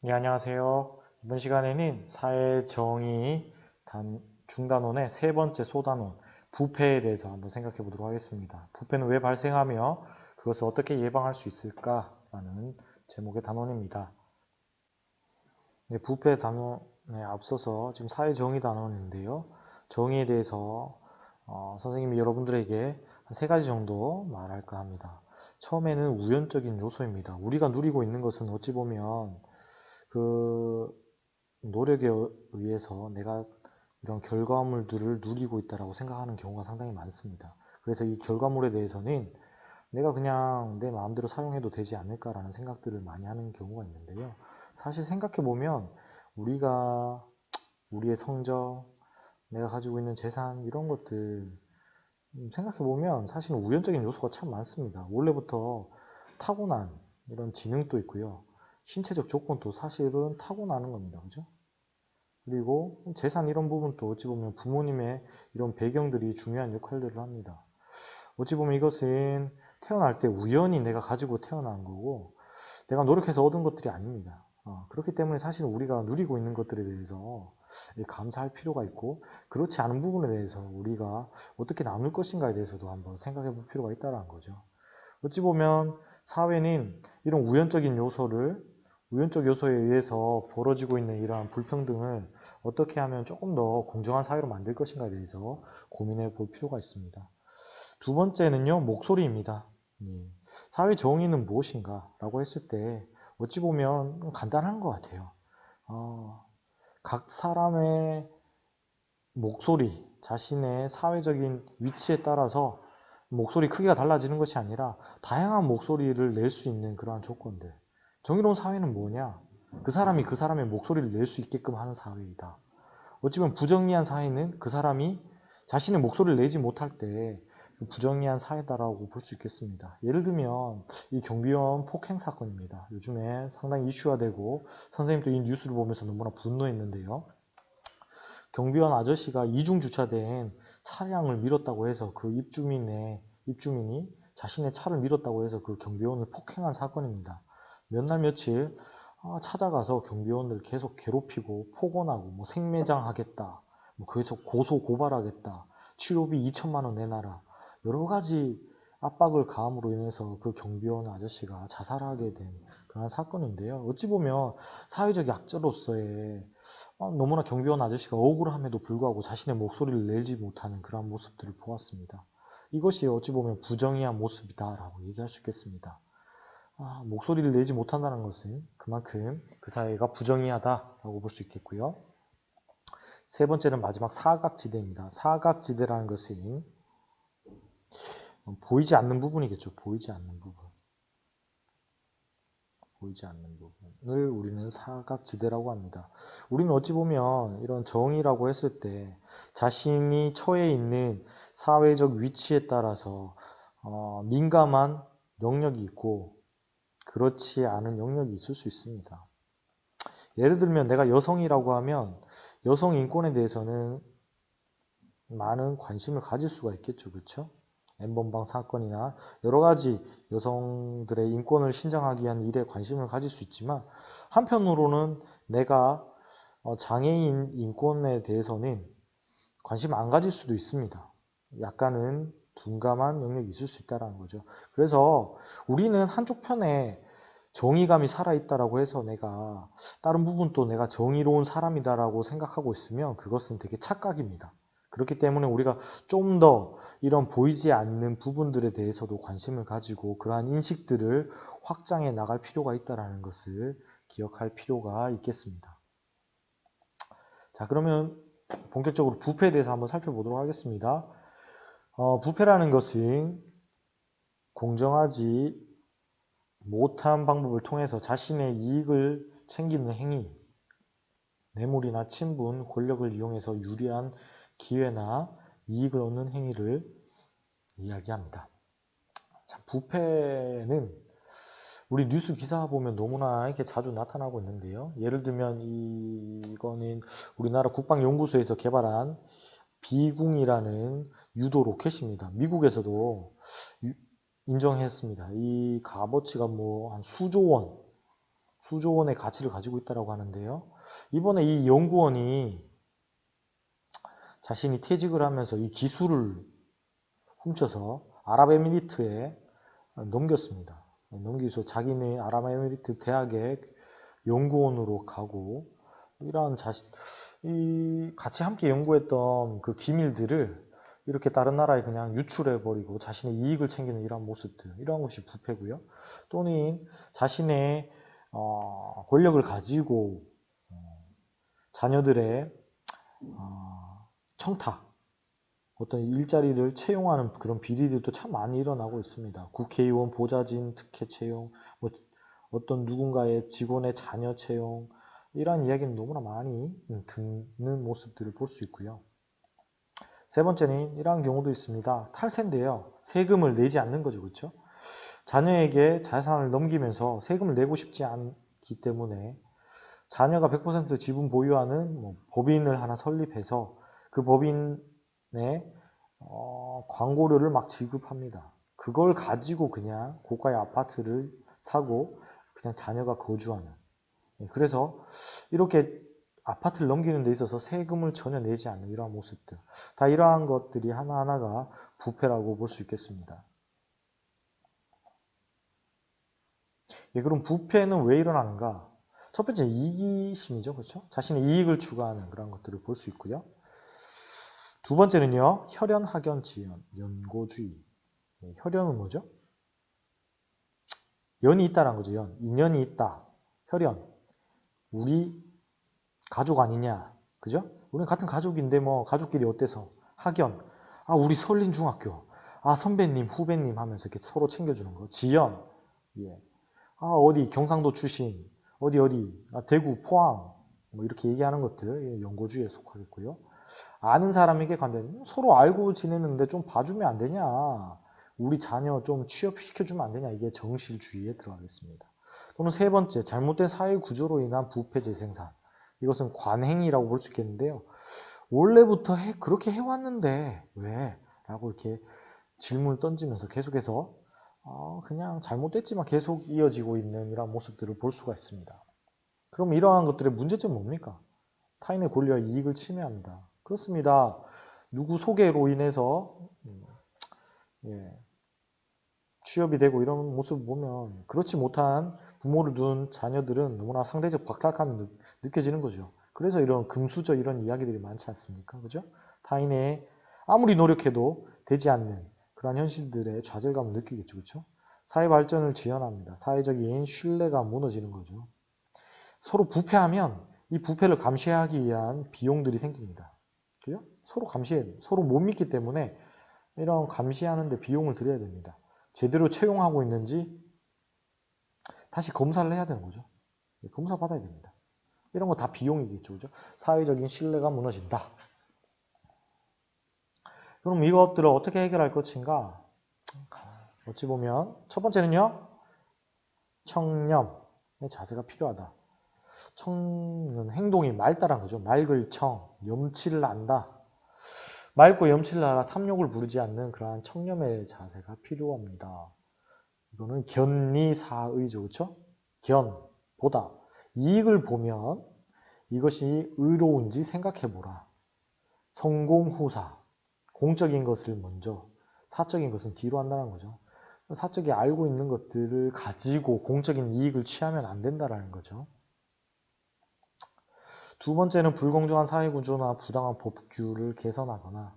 네, 안녕하세요. 이번 시간에는 사회정의 중단원의 세 번째 소단원, 부패에 대해서 한번 생각해 보도록 하겠습니다. 부패는 왜 발생하며 그것을 어떻게 예방할 수 있을까라는 제목의 단원입니다. 네, 부패 단원에 앞서서 지금 사회정의 단원인데요. 정의에 대해서 선생님이 여러분들에게 한 세 가지 정도 말할까 합니다. 처음에는 우연적인 요소입니다. 우리가 누리고 있는 것은 어찌 보면 그 노력에 의해서 내가 이런 결과물들을 누리고 있다라고 생각하는 경우가 상당히 많습니다. 그래서 이 결과물에 대해서는 내가 그냥 내 마음대로 사용해도 되지 않을까라는 생각들을 많이 하는 경우가 있는데요. 사실 생각해 보면 우리가 우리의 성적, 내가 가지고 있는 재산 이런 것들 생각해 보면 사실은 우연적인 요소가 참 많습니다. 원래부터 타고난 이런 지능도 있고요. 신체적 조건도 사실은 타고나는 겁니다. 그죠? 그리고 재산 이런 부분도 어찌 보면 부모님의 이런 배경들이 중요한 역할들을 합니다. 어찌 보면 이것은 태어날 때 우연히 내가 가지고 태어난 거고 내가 노력해서 얻은 것들이 아닙니다. 그렇기 때문에 사실 우리가 누리고 있는 것들에 대해서 감사할 필요가 있고 그렇지 않은 부분에 대해서 우리가 어떻게 나눌 것인가에 대해서도 한번 생각해 볼 필요가 있다는 거죠. 어찌 보면 사회는 이런 우연적 요소에 의해서 벌어지고 있는 이러한 불평등을 어떻게 하면 조금 더 공정한 사회로 만들 것인가에 대해서 고민해 볼 필요가 있습니다. 두 번째는요, 목소리입니다. 사회 정의는 무엇인가? 라고 했을 때 어찌 보면 간단한 것 같아요. 각 사람의 목소리, 자신의 사회적인 위치에 따라서 목소리 크기가 달라지는 것이 아니라 다양한 목소리를 낼 수 있는 그러한 조건들. 정의로운 사회는 뭐냐? 그 사람이 그 사람의 목소리를 낼 수 있게끔 하는 사회이다. 어찌 보면 부정의한 사회는 그 사람이 자신의 목소리를 내지 못할 때 부정의한 사회다라고 볼 수 있겠습니다. 예를 들면 이 경비원 폭행 사건입니다. 요즘에 상당히 이슈가 되고 선생님도 이 뉴스를 보면서 너무나 분노했는데요. 경비원 아저씨가 이중 주차된 차량을 밀었다고 해서 그 입주민이 자신의 차를 밀었다고 해서 그 경비원을 폭행한 사건입니다. 몇 날 며칠 찾아가서 경비원을 계속 괴롭히고 폭언하고 뭐 생매장하겠다, 뭐 그래서 고소 고발하겠다, 치료비 2천만 원 내놔라, 여러 가지 압박을 가함으로 인해서 그 경비원 아저씨가 자살하게 된 그런 사건인데요. 어찌 보면 사회적 약자로서의 너무나 경비원 아저씨가 억울함에도 불구하고 자신의 목소리를 내지 못하는 그런 모습들을 보았습니다. 이것이 어찌 보면 부정의한 모습이다라고 얘기할 수 있겠습니다. 목소리를 내지 못한다는 것은 그만큼 그 사회가 부정의하다라고 볼 수 있겠고요. 세 번째는 마지막 사각지대입니다. 사각지대라는 것은 보이지 않는 부분이겠죠. 보이지 않는 부분을 우리는 사각지대라고 합니다. 우리는 어찌 보면 이런 정의라고 했을 때 자신이 처해 있는 사회적 위치에 따라서 민감한 영역이 있고 그렇지 않은 영역이 있을 수 있습니다. 예를 들면 내가 여성이라고 하면 여성 인권에 대해서는 많은 관심을 가질 수가 있겠죠. 그렇죠? N번방 사건이나 여러 가지 여성들의 인권을 신장하기 위한 일에 관심을 가질 수 있지만 한편으로는 내가 장애인 인권에 대해서는 관심 안 가질 수도 있습니다. 약간은 둔감한 영역이 있을 수 있다는 거죠. 그래서 우리는 한쪽 편에 정의감이 살아있다라고 해서 내가 다른 부분도 내가 정의로운 사람이다라고 생각하고 있으면 그것은 되게 착각입니다. 그렇기 때문에 우리가 좀 더 이런 보이지 않는 부분들에 대해서도 관심을 가지고 그러한 인식들을 확장해 나갈 필요가 있다는 것을 기억할 필요가 있겠습니다. 자, 그러면 본격적으로 부패에 대해서 한번 살펴보도록 하겠습니다. 부패라는 것은 공정하지 못한 방법을 통해서 자신의 이익을 챙기는 행위, 뇌물이나 친분, 권력을 이용해서 유리한 기회나 이익을 얻는 행위를 이야기합니다. 자, 부패는 우리 뉴스 기사 보면 너무나 이렇게 자주 나타나고 있는데요. 예를 들면 이거는 우리나라 국방연구소에서 개발한 비궁이라는 유도 로켓입니다. 미국에서도 인정했습니다. 이 값어치가 뭐 한 수조 원, 수조 원의 가치를 가지고 있다고 하는데요. 이번에 이 연구원이 자신이 퇴직을 하면서 이 기술을 훔쳐서 아랍에미리트에 넘겼습니다. 넘기서 자기네 아랍에미리트 대학의 연구원으로 가고 이러한 이 같이 함께 연구했던 그 기밀들을 이렇게 다른 나라에 그냥 유출해버리고 자신의 이익을 챙기는 이러한 모습들, 이러한 것이 부패고요. 또는 자신의 권력을 가지고 자녀들의 청탁, 어떤 일자리를 채용하는 그런 비리들도 참 많이 일어나고 있습니다. 국회의원 보좌진 특혜 채용, 뭐 어떤 누군가의 직원의 자녀 채용, 이러한 이야기는 너무나 많이 듣는 모습들을 볼 수 있고요. 세 번째는 이러한 경우도 있습니다. 탈세인데요. 세금을 내지 않는 거죠. 그렇죠? 자녀에게 자산을 넘기면서 세금을 내고 싶지 않기 때문에 자녀가 100% 지분 보유하는 법인을 하나 설립해서 그 법인의 광고료를 막 지급합니다. 그걸 가지고 그냥 고가의 아파트를 사고 그냥 자녀가 거주하는. 그래서 이렇게 아파트를 넘기는 데 있어서 세금을 전혀 내지 않는 이러한 모습들. 다 이러한 것들이 하나하나가 부패라고 볼 수 있겠습니다. 그럼 부패는 왜 일어나는가? 첫 번째 이기심이죠. 그렇죠? 자신의 이익을 추구하는 그런 것들을 볼 수 있고요. 두 번째는요. 혈연, 학연, 지연, 연고주의. 혈연은 뭐죠? 연이 있다라는 거죠. 연. 인연이 있다. 혈연. 우리 가족 아니냐. 그죠? 우리는 같은 가족인데 뭐 가족끼리 어때서? 학연. 아, 우리 설린중학교. 아, 선배님, 후배님 하면서 이렇게 서로 챙겨주는 거. 지연. 예. 아, 어디 경상도 출신. 어디. 아, 대구, 포항. 뭐 이렇게 얘기하는 것들 연고주의에 속하겠고요. 아는 사람에게 간다면 서로 알고 지내는데 좀 봐주면 안 되냐. 우리 자녀 좀 취업시켜주면 안 되냐. 이게 정실주의에 들어가겠습니다. 또는 세 번째, 잘못된 사회 구조로 인한 부패 재생산. 이것은 관행이라고 볼 수 있겠는데요. 원래부터 그렇게 해왔는데 왜? 라고 이렇게 질문을 던지면서 계속해서 그냥 잘못됐지만 계속 이어지고 있는 이런 모습들을 볼 수가 있습니다. 그럼 이러한 것들의 문제점은 뭡니까? 타인의 권리와 이익을 침해합니다. 그렇습니다. 누구 소개로 인해서 취업이 되고 이런 모습을 보면 그렇지 못한 부모를 둔 자녀들은 너무나 상대적 박탈감이 느껴지는 거죠. 그래서 이런 금수저 이런 이야기들이 많지 않습니까? 그죠? 타인의 아무리 노력해도 되지 않는 그런 현실들의 좌절감을 느끼겠죠. 그렇죠? 사회 발전을 지연합니다. 사회적인 신뢰가 무너지는 거죠. 서로 부패하면 이 부패를 감시하기 위한 비용들이 생깁니다. 그죠? 서로 서로 못 믿기 때문에 이런 감시하는데 비용을 들여야 됩니다. 제대로 채용하고 있는지 다시 검사를 해야 되는 거죠. 검사 받아야 됩니다. 이런 거 다 비용이겠죠. 그죠? 사회적인 신뢰가 무너진다. 그럼 이것들을 어떻게 해결할 것인가? 어찌 보면 첫 번째는요. 청렴의 자세가 필요하다. 청은 행동이 맑다란 거죠. 맑을 청, 염치를 안다. 맑고 염치를 알아 탐욕을 부르지 않는 그러한 청렴의 자세가 필요합니다. 이거는 견리사의죠. 그렇죠? 보다. 이익을 보면 이것이 의로운지 생각해보라. 성공후사. 공적인 것을 먼저, 사적인 것은 뒤로 한다는 거죠. 사적이 알고 있는 것들을 가지고 공적인 이익을 취하면 안 된다는 거죠. 두 번째는 불공정한 사회구조나 부당한 법규를 개선하거나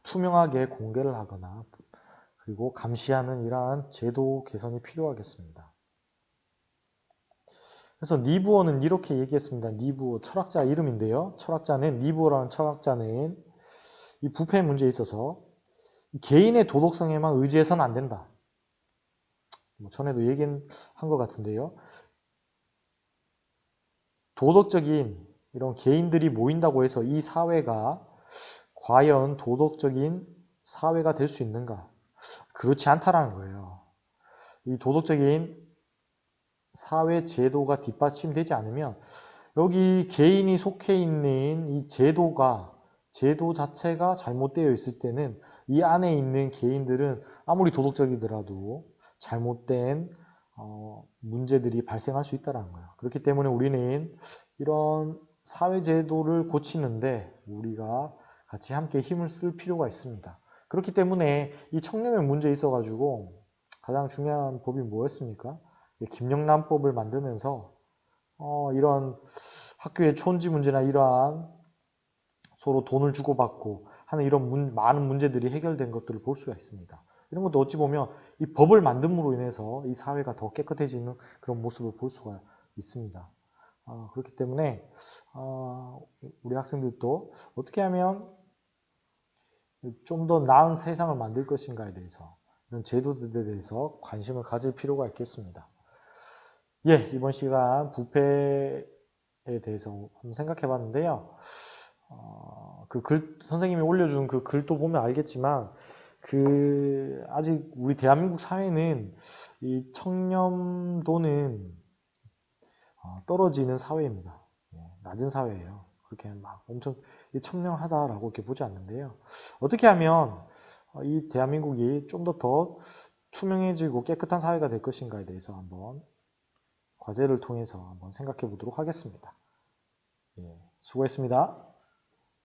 투명하게 공개를 하거나 그리고 감시하는 이러한 제도 개선이 필요하겠습니다. 그래서 니부어는 이렇게 얘기했습니다. 니부어, 철학자 이름인데요. 니부어라는 철학자는 이 부패 문제에 있어서 개인의 도덕성에만 의지해서는 안 된다. 전에도 얘기한 것 같은데요. 도덕적인 이런 개인들이 모인다고 해서 이 사회가 과연 도덕적인 사회가 될 수 있는가? 그렇지 않다라는 거예요. 이 도덕적인 사회 제도가 뒷받침되지 않으면 여기 개인이 속해 있는 이 제도 자체가 잘못되어 있을 때는 이 안에 있는 개인들은 아무리 도덕적이더라도 잘못된 문제들이 발생할 수 있다는 거예요. 그렇기 때문에 우리는 이런 사회제도를 고치는데 우리가 같이 함께 힘을 쓸 필요가 있습니다. 그렇기 때문에 이 청렴의 문제에 있어가지고 가장 중요한 법이 뭐였습니까? 김영란법을 만들면서 이런 학교의 촌지 문제나 이러한 서로 돈을 주고받고 하는 이런 많은 문제들이 해결된 것들을 볼 수가 있습니다. 이런 것도 어찌 보면 이 법을 만듦으로 인해서 이 사회가 더 깨끗해지는 그런 모습을 볼 수가 있습니다. 그렇기 때문에 우리 학생들도 어떻게 하면 좀 더 나은 세상을 만들 것인가에 대해서 이런 제도들에 대해서 관심을 가질 필요가 있겠습니다. 예, 이번 시간 부패에 대해서 한번 생각해 봤는데요. 선생님이 올려준 그 글도 보면 알겠지만, 아직 우리 대한민국 사회는 이 청렴도는 떨어지는 사회입니다. 예, 낮은 사회예요. 그렇게 막 엄청 청렴하다라고 이렇게 보지 않는데요. 어떻게 하면 이 대한민국이 좀 더 투명해지고 깨끗한 사회가 될 것인가에 대해서 한번 과제를 통해서 한번 생각해 보도록 하겠습니다. 예, 수고했습니다.